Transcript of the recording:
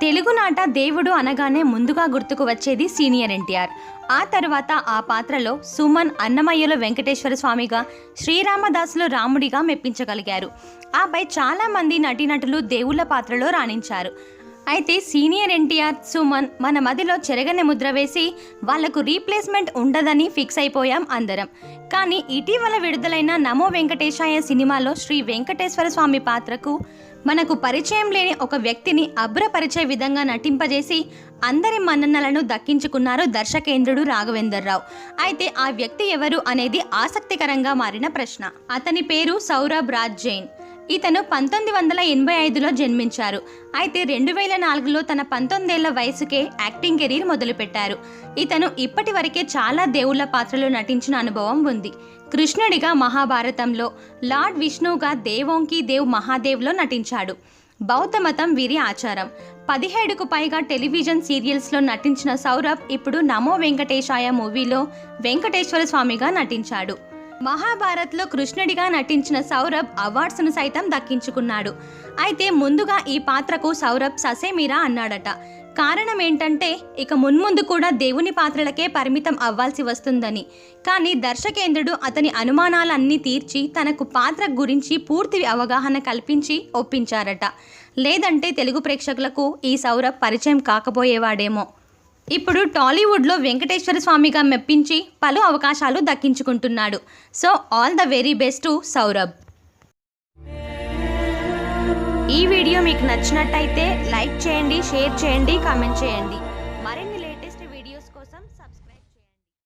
తెలుగునాట దేవుడు అనగానే ముందుగా గుర్తుకు వచ్చేది సీనియర్ ఎన్టీఆర్. ఆ తర్వాత ఆ పాత్రలో సుమన్ అన్నమయ్యలో వెంకటేశ్వర స్వామిగా, శ్రీరామదాసులో రాముడిగా మెప్పించగలిగారు. ఆపై చాలామంది నటీనటులు దేవుళ్ళ పాత్రలో రాణించారు. అయితే సీనియర్ ఎన్టీఆర్, సుమన్ మన మదిలో చెరగని ముద్ర వేసి వాళ్లకు రీప్లేస్మెంట్ ఉండదని ఫిక్స్ అయిపోయాం అందరం. కానీ ఇటీవల విడుదలైన నమో వెంకటేశాయ సినిమాలో శ్రీ వెంకటేశ్వర స్వామి పాత్రకు మనకు పరిచయం లేని ఒక వ్యక్తిని అభ్రపరిచే విధంగా నటింపజేసి అందరి మన్ననలను దక్కించుకున్నారు దర్శకేంద్రుడు రాఘవేందర్ రావు. అయితే ఆ వ్యక్తి ఎవరు అనేది ఆసక్తికరంగా మారిన ప్రశ్న. అతని పేరు సౌరభ్ రాజ్ జైన్. ఇతను 1985లో జన్మించారు. అయితే 2004లో తన 19 ఏళ్ల వయసుకే యాక్టింగ్ కెరీర్ మొదలుపెట్టారు. ఇతను ఇప్పటి వరకే చాలా దేవుళ్ల పాత్రలో నటించిన అనుభవం ఉంది. కృష్ణుడిగా మహాభారతంలో, లార్డ్ విష్ణువుగా దేవోంకి దేవ్ మహాదేవ్లో నటించాడు. బౌద్ధ మతం వీరి ఆచారం. 17కు పైగా టెలివిజన్ సీరియల్స్లో నటించిన సౌరభ్ ఇప్పుడు నమో వెంకటేశాయ మూవీలో వెంకటేశ్వర స్వామిగా నటించాడు. మహాభారత్లో కృష్ణుడిగా నటించిన సౌరభ్ అవార్డ్స్ను సైతం దక్కించుకున్నాడు. అయితే ముందుగా ఈ పాత్రకు సౌరభ్ ససేమిరా అన్నాడట. కారణం ఏంటంటే ఇక మున్ముందు కూడా దేవుని పాత్రలకే పరిమితం అవ్వాల్సి వస్తుందని. కానీ దర్శకేంద్రుడు అతని అనుమానాలన్నీ తీర్చి తనకు పాత్ర గురించి పూర్తి అవగాహన కల్పించి ఒప్పించారట. లేదంటే తెలుగు ప్రేక్షకులకు ఈ సౌరభ్ పరిచయం కాకపోయేవాడేమో. ఇప్పుడు టాలీవుడ్లో వెంకటేశ్వర స్వామిగా మెప్పించి పలు అవకాశాలు దక్కించుకుంటున్నాడు. So all the very best to Saurabh. ఈ వీడియో మీకు నచ్చినట్టయితే లైక్ చేయండి, షేర్ చేయండి, కామెంట్ చేయండి.